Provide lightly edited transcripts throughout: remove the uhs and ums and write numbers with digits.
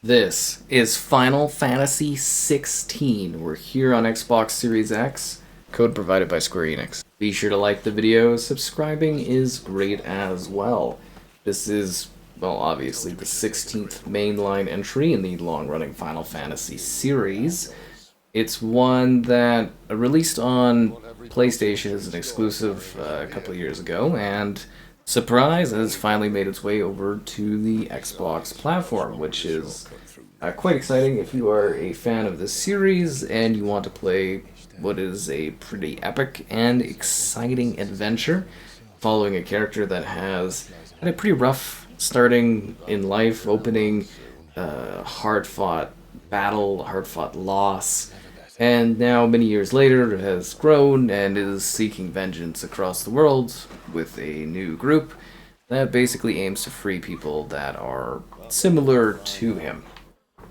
This is Final Fantasy XVI. We're here on Xbox Series X, code provided by Square Enix. Be sure to like the video, subscribing is great as well. This is, well, obviously the 16th mainline entry in the long-running Final Fantasy series. It's one that released on PlayStation as an exclusive a couple of years ago, and surprise, has finally made its way over to the Xbox platform, which is quite exciting if you are a fan of this series and you want to play what is a pretty epic and exciting adventure following a character that has had a pretty rough starting in life, opening hard-fought battle, hard-fought loss, and now many years later has grown and is seeking vengeance across the world with a new group that basically aims to free people that are similar to him.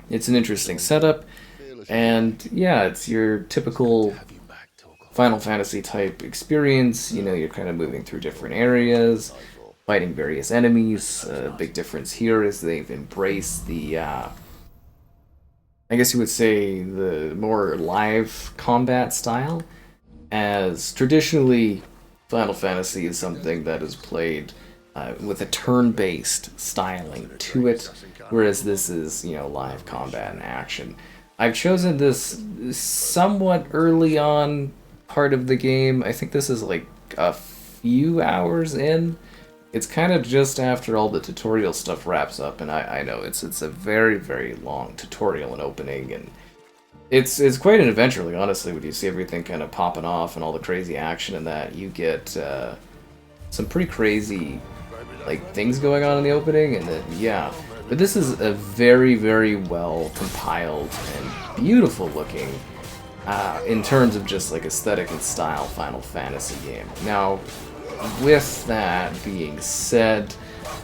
It's an interesting setup, and yeah, it's your typical Final Fantasy type experience. You know, you're kind of moving through different areas, fighting various enemies. Big difference here is they've embraced the I guess you would say the more live combat style, as traditionally Final Fantasy is something that is played with a turn-based styling to it, whereas this is, you know, live combat and action. I've chosen this somewhat early on part of the game. I think this is like a few hours in. It's kind of just after all the tutorial stuff wraps up, and I know it's a very, very long tutorial and opening, and it's quite an adventure, like, honestly, when you see everything kind of popping off and all the crazy action and that. You get some pretty crazy, like, things going on in the opening, and then, yeah. But this is a very, very well compiled and beautiful looking, in terms of just, like, aesthetic and style, Final Fantasy game. Now, with that being said,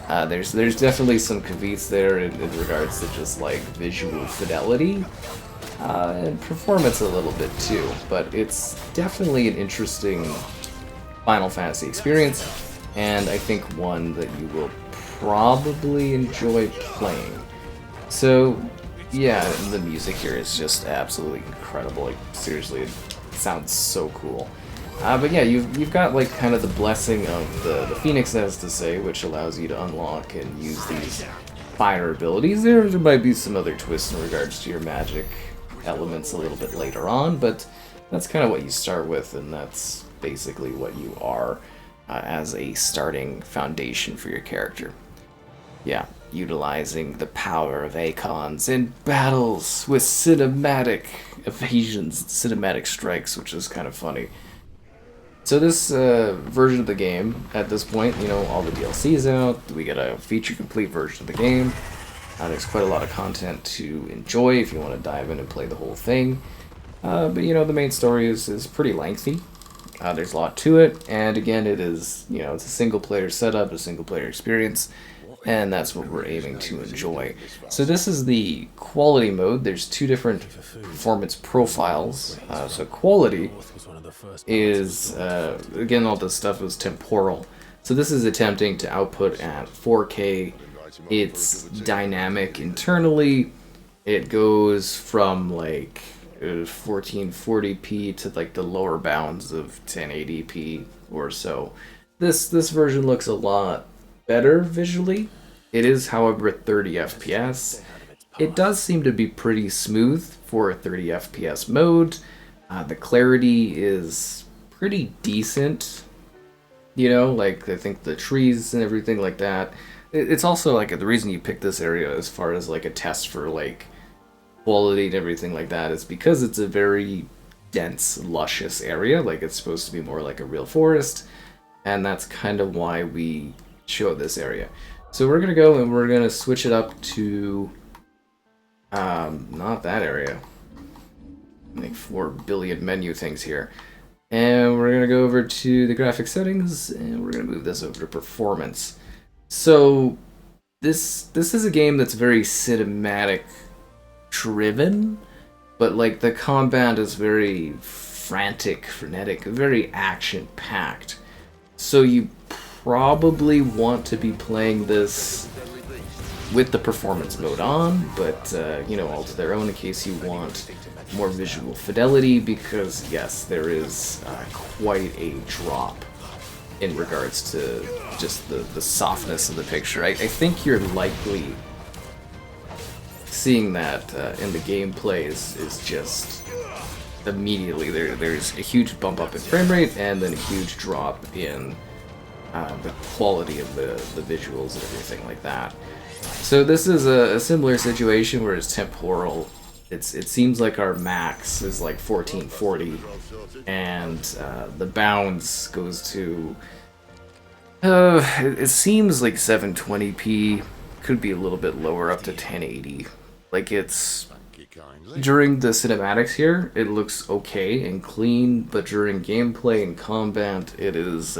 there's definitely some caveats there in regards to just like visual fidelity and performance a little bit too, but it's definitely an interesting Final Fantasy experience, and I think one that you will probably enjoy playing. So yeah, the music here is just absolutely incredible. Like, seriously, it sounds so cool. But yeah, you've got like kind of the blessing of the Phoenix, as to say, which allows you to unlock and use these fire abilities. There might be some other twists in regards to your magic elements a little bit later on, but that's kind of what you start with, and that's basically what you are as a starting foundation for your character. Yeah, utilizing the power of Eikons in battles with cinematic evasions, cinematic strikes, which is kind of funny. So this version of the game, at this point, you know, all the DLC's out, we get a feature-complete version of the game. There's quite a lot of content to enjoy if you want to dive in and play the whole thing. But, you know, the main story is pretty lengthy. There's a lot to it, and again, it is, you know, it's a single-player setup, a single-player experience, and that's what we're aiming to enjoy. So this is the quality mode. There's two different performance profiles. So quality is, again, all this stuff is temporal. So this is attempting to output at 4K. It's dynamic internally. It goes from like 1440p to like the lower bounds of 1080p or so. This version looks a lot better visually. It is, however, 30 FPS. It does seem to be pretty smooth for a 30 FPS mode. The clarity is pretty decent, you know, like, I think the trees and everything like that. It's also, like, the reason you pick this area as far as, like, a test for, like, quality and everything like that is because it's a very dense, luscious area. Like, it's supposed to be more like a real forest, and that's kind of why we show this area. So we're gonna go and we're gonna switch it up to, not that area. Like 4 billion menu things here. And we're going to go over to the graphic settings, and we're going to move this over to performance. So this is a game that's very cinematic driven, but like the combat is very frantic, frenetic, very action packed. So you probably want to be playing this with the performance mode on, but you know, all to their own in case you want more visual fidelity, because yes, there is quite a drop in regards to just the softness of the picture. I think you're likely seeing that in the gameplay is just immediately there's a huge bump up in frame rate and then a huge drop in the quality of the visuals and everything like that. So this is a similar situation where it's temporal. It seems like our max is like 1440, and the bounds goes to it seems like 720p, could be a little bit lower, up to 1080. Like, it's during the cinematics here, it looks okay and clean, but during gameplay and combat, it is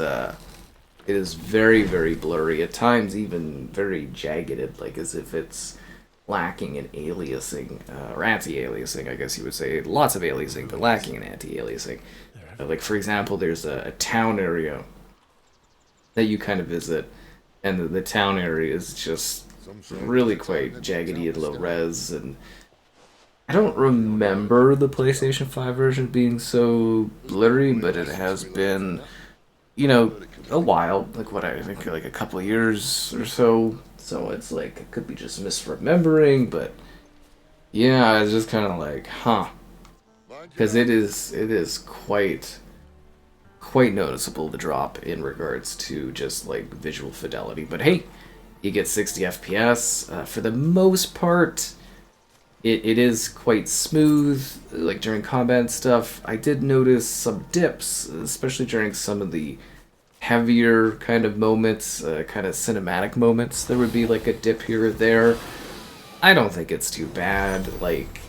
very, very blurry, at times even very jagged, like as if it's lacking in aliasing, or anti-aliasing, I guess you would say. Lots of aliasing, but lacking in anti-aliasing. Like, for example, there's a town area that you kind of visit, and the town area is just really quite jaggedy and low res, and I don't remember the PlayStation 5 version being so blurry, but it has been, you know, a while, like what I think, like a couple of years or so. So it's like, it could be just misremembering, but yeah, it's just kind of like, huh, because it is quite noticeable, the drop in regards to just like visual fidelity. But hey, you get 60 FPS for the most part. It is quite smooth, like during combat and stuff. I did notice some dips, especially during some of the heavier kind of moments, kind of cinematic moments. There would be like a dip here or there. I don't think it's too bad. Like,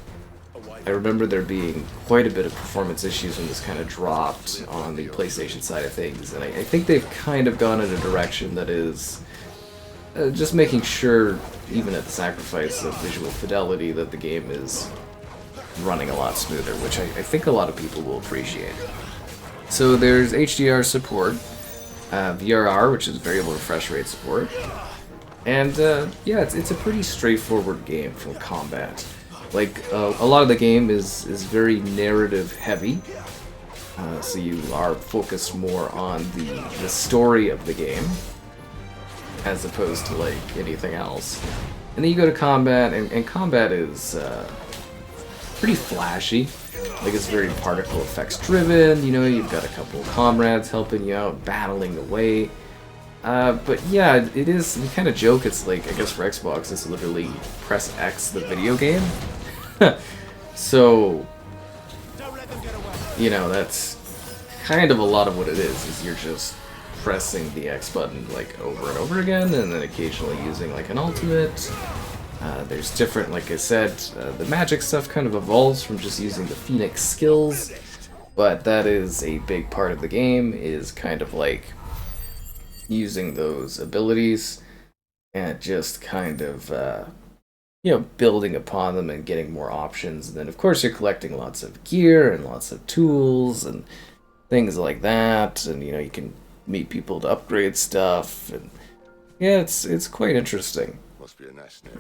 I remember there being quite a bit of performance issues when this kind of dropped on the PlayStation side of things, and I think they've kind of gone in a direction that is just making sure, even at the sacrifice of visual fidelity, that the game is running a lot smoother, which I think a lot of people will appreciate. So there's HDR support, VRR, which is variable refresh rate support, and yeah, it's a pretty straightforward game for combat. Like, a lot of the game is very narrative heavy, so you are focused more on the story of the game, as opposed to like anything else. And then you go to combat, and combat is pretty flashy. Like, it's very particle effects driven, you know, you've got a couple of comrades helping you out, battling away. But yeah, it is, we kind of joke, it's like, I guess for Xbox, it's literally press X the video game. So, you know, that's kind of a lot of what it is you're just pressing the X button like over and over again, and then occasionally using like an ultimate. There's different, like I said, the magic stuff kind of evolves from just using the Phoenix skills, but that is a big part of the game, is kind of like using those abilities and just kind of you know, building upon them and getting more options. And then of course you're collecting lots of gear and lots of tools and things like that, and you know, you can meet people to upgrade stuff, and yeah, it's quite interesting.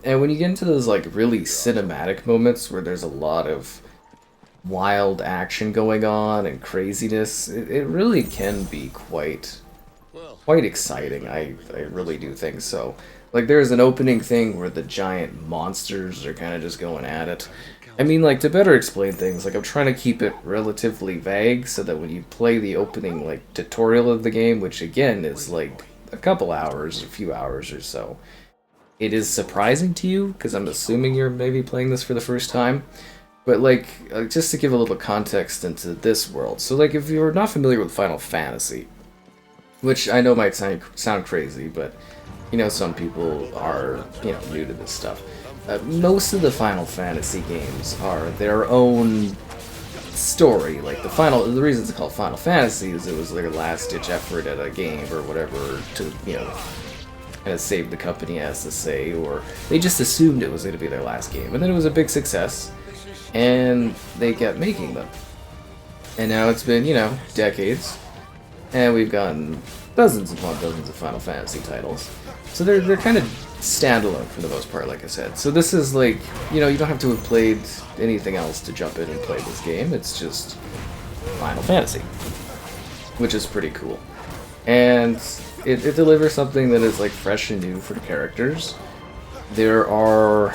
And when you get into those like really cinematic moments where there's a lot of wild action going on and craziness, it really can be quite exciting. I really do think so. Like, there's an opening thing where the giant monsters are kind of just going at it. I mean, like, to better explain things, like, I'm trying to keep it relatively vague so that when you play the opening, like, tutorial of the game, which again is like a couple hours, a few hours or so, it is surprising to you, because I'm assuming you're maybe playing this for the first time. But, like, just to give a little context into this world. So, like, if you're not familiar with Final Fantasy, which I know might sound crazy, but, you know, some people are, you know, new to this stuff. Most of the Final Fantasy games are their own story. Like, the reason it's called Final Fantasy is it was their last-ditch effort at a game or whatever to, you know, kind of save the company, as to say, or they just assumed it was going to be their last game. And then it was a big success, and they kept making them. And now it's been, you know, decades, and we've gotten dozens upon dozens of Final Fantasy titles. So they're kind of standalone for the most part, like I said. So this is like, you know, you don't have to have played anything else to jump in and play this game. It's just Final Fantasy, which is pretty cool. And it delivers something that is like fresh and new for the characters. There are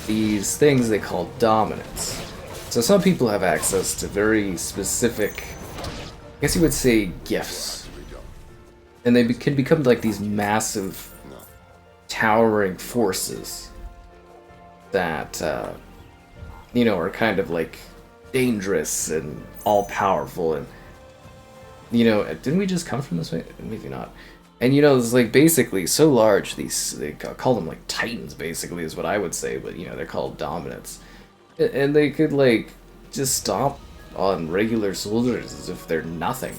these things they call dominants. So some people have access to very specific, I guess you would say, gifts. And they can become like these massive, towering forces that, you know, are kind of like dangerous and all-powerful. And, you know, didn't we just come from this way? Maybe not. And, you know, it's like basically so large, they call them like titans, basically, is what I would say. But, you know, they're called dominants. And they could, like, just stomp on regular soldiers as if they're nothing.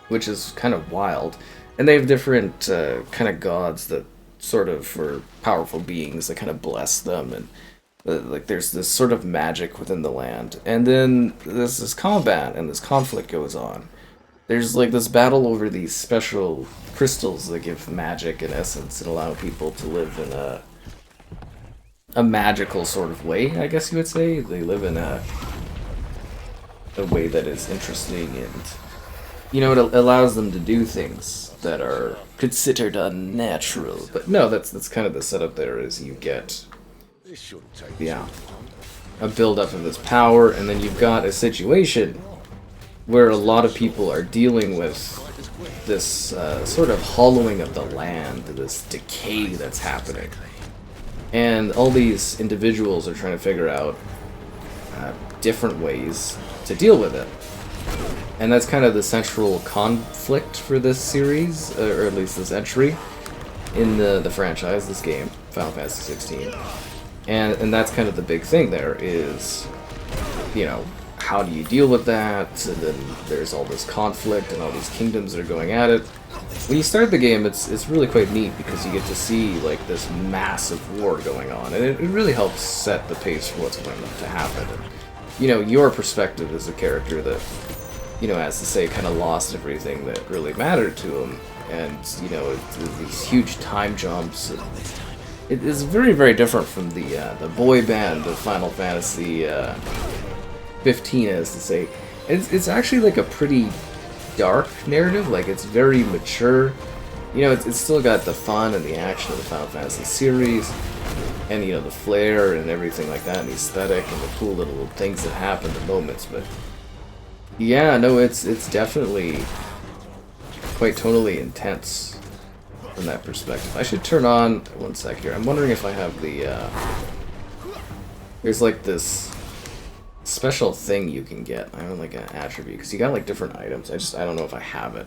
Which is kind of wild. And they have different kind of gods that sort of, for powerful beings that kind of bless them. And, like, there's this sort of magic within the land. And then there's this combat and this conflict goes on. There's, like, this battle over these special crystals that give magic and essence and allow people to live in a magical sort of way, I guess you would say. They live in a way that is interesting and, you know, it allows them to do things that are considered unnatural. But no, that's kind of the setup there, is you get, yeah, a build-up of this power, and then you've got a situation where a lot of people are dealing with this sort of hollowing of the land, this decay that's happening. And all these individuals are trying to figure out different ways to deal with it. And that's kind of the central conflict for this series, or at least this entry in the franchise, this game, Final Fantasy 16. And that's kind of the big thing there is, you know, how do you deal with that? And then there's all this conflict and all these kingdoms that are going at it. When you start the game, it's really quite neat because you get to see like this massive war going on, and it really helps set the pace for what's going to happen. And, you know, your perspective as a character that, you know, as to say, kind of lost everything that really mattered to him, and, you know, these huge time jumps. And it is very, very different from the boy band of Final Fantasy 15, as to say. It's actually like a pretty dark narrative, like it's very mature. You know, it's still got the fun and the action of the Final Fantasy series, and, you know, the flair and everything like that, and the aesthetic and the cool little things that happen, the moments. But yeah, no, it's definitely quite tonally intense from that perspective. I should turn on, one sec here, I'm wondering if I have the there's like this special thing you can get. I don't like an attribute, because you got like different items. I don't know if I have it.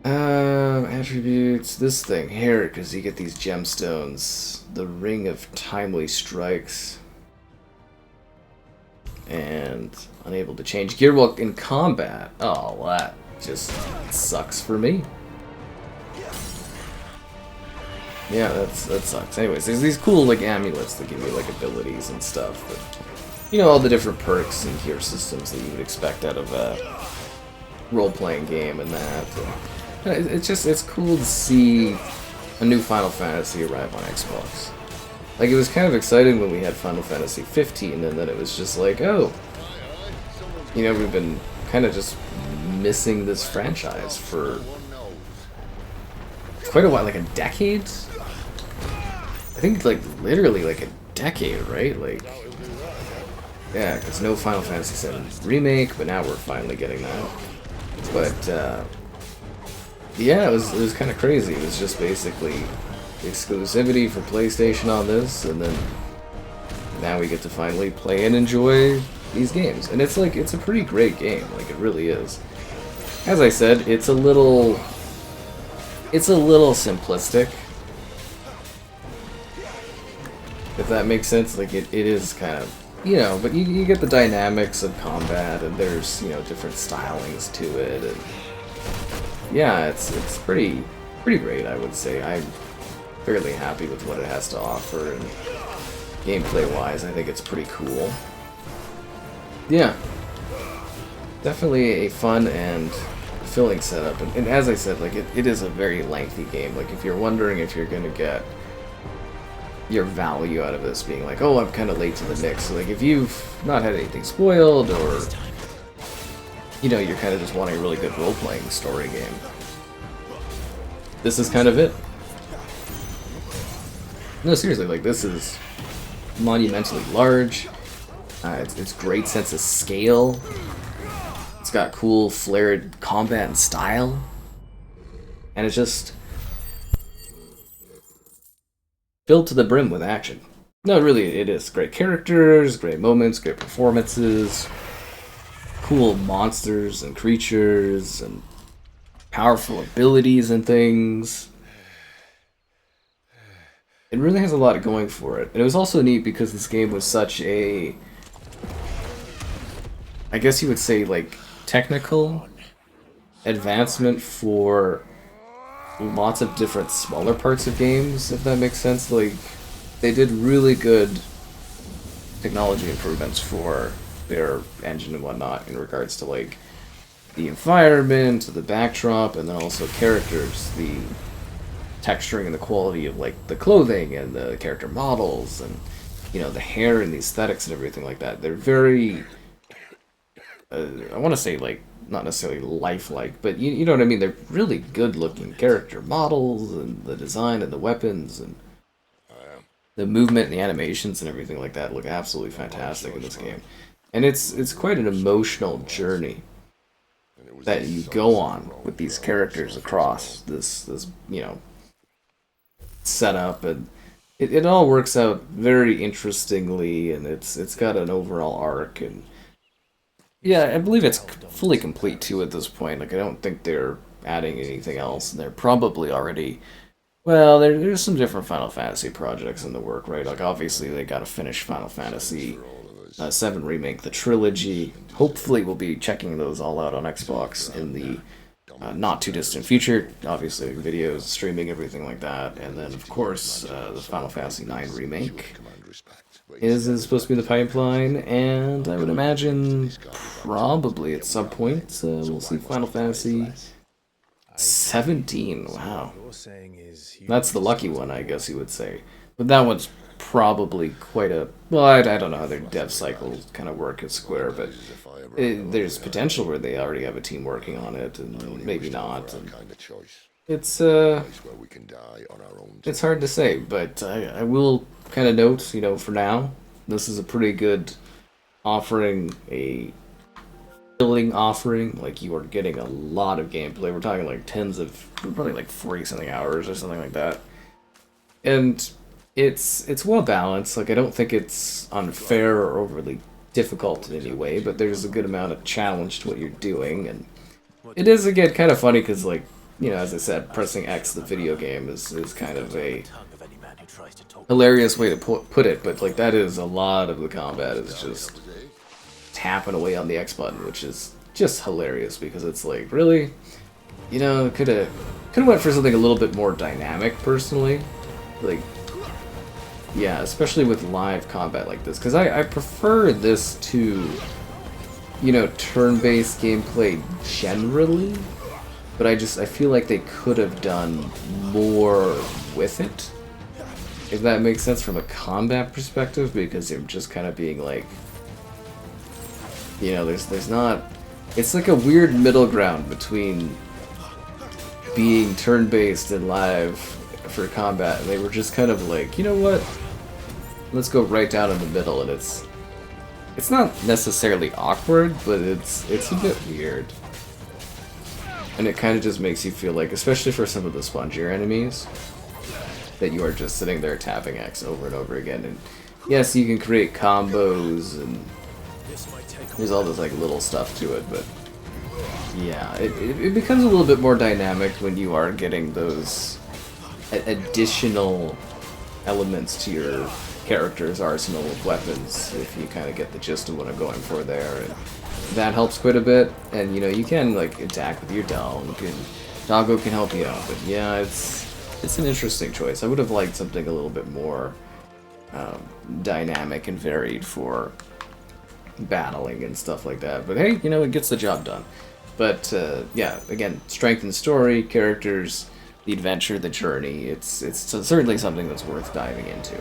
Attributes, this thing here, because you get these gemstones. The Ring of Timely Strikes. And unable to change gear while in combat. Oh, that just sucks for me. Yeah, that sucks. Anyways, there's these cool like amulets that give you like abilities and stuff. But, you know, all the different perks and gear systems that you would expect out of a role-playing game and that. And it's cool to see a new Final Fantasy arrive on Xbox. Like, it was kind of exciting when we had Final Fantasy 15, and then it was just like, oh, you know, we've been kind of just missing this franchise for quite a while, like a decade? I think, like, literally, like a decade, right? Like, yeah, because no Final Fantasy VII Remake, but now we're finally getting that. But, yeah, it was kind of crazy. It was just basically exclusivity for PlayStation on this, and then now we get to finally play and enjoy these games. And it's like, it's a pretty great game, like it really is. As I said, it's a little simplistic, if that makes sense. Like it is kind of, you know, but you get the dynamics of combat, and there's, you know, different stylings to it, and yeah, it's pretty great, I would say. I'm fairly happy with what it has to offer, and gameplay-wise, I think it's pretty cool. Yeah, definitely a fun and fulfilling setup, and as I said, like it is a very lengthy game. Like if you're wondering if you're gonna get your value out of this being like, oh, I'm kind of late to the mix. So like if you've not had anything spoiled, or you know, you're kind of just wanting a really good role-playing story game, this is kind of it. No, seriously, like this is monumentally large. It's great sense of scale. It's got cool flared combat and style, and it's just filled to the brim with action. No, really, it is great characters, great moments, great performances, cool monsters and creatures, and powerful abilities and things. It really has a lot going for it. And it was also neat because this game was such a, I guess you would say, like, technical advancement for lots of different smaller parts of games, if that makes sense. Like, they did really good technology improvements for their engine and whatnot in regards to, like, the environment, the backdrop, and then also characters, the texturing and the quality of, like, the clothing and the character models, and, you know, the hair and the aesthetics and everything like that. They're very, I want to say, like, not necessarily lifelike, but you know what I mean? They're really good-looking character models, and the design and the weapons, and the movement and the animations and everything like that look absolutely fantastic in this game. And it's quite an emotional journey that you go on with these characters across this you know, setup, and it all works out very interestingly, and it's got an overall arc, and yeah, I believe it's fully complete too at this point. Like, I don't think they're adding anything else, and they're probably already, well, there's some different Final Fantasy projects in the work, right? Like, obviously they gotta finish Final Fantasy VII Remake, the trilogy. Hopefully we'll be checking those all out on Xbox in the not too distant future. Obviously, videos, streaming, everything like that. And then, of course, the Final Fantasy IX Remake is supposed to be in the pipeline, and I would imagine probably at some point we'll see Final Fantasy 17. Wow. That's the lucky one, I guess you would say. But that one's probably quite a... Well, I don't know how their dev cycles kind of work at Square, but there's potential where they already have a team working on it, and maybe not. And it's hard to say, but I will kind of note, you know, for now, this is a pretty good offering, a filling offering. Like, you are getting a lot of gameplay. We're talking like tens of, probably like 40-something hours or something like that. And it's well balanced. Like, I don't think it's unfair or overly difficult in any way, but there's a good amount of challenge to what you're doing. And it is, again, kind of funny because, like, you know, as I said, pressing X, the video game, is kind of a hilarious way to put it, but, like, that is a lot of the combat is just tapping away on the X button, which is just hilarious because it's like, really? You know, could have went for something a little bit more dynamic, personally. Like, yeah, especially with live combat like this, because I prefer this to, you know, turn-based gameplay generally, but I feel like they could have done more with it, if that makes sense from a combat perspective, because they're just kind of being like, you know, there's not, it's like a weird middle ground between being turn-based and live for combat, and they were just kind of like, you know what, let's go right down in the middle, and it's not necessarily awkward, but it's a bit weird. And it kind of just makes you feel like, especially for some of the spongier enemies, that you are just sitting there tapping X over and over again. And yes, you can create combos, and there's all this like little stuff to it, but yeah, it becomes a little bit more dynamic when you are getting those additional elements to your character's arsenal of weapons, if you kind of get the gist of what I'm going for there. And that helps quite a bit, and you know, you can like attack with your dog, and Doggo can help you out, but yeah, it's an interesting choice. I would have liked something a little bit more dynamic and varied for battling and stuff like that, but hey, you know, it gets the job done. But yeah, again, strength in story, characters, the adventure, the journey. It's certainly something that's worth diving into.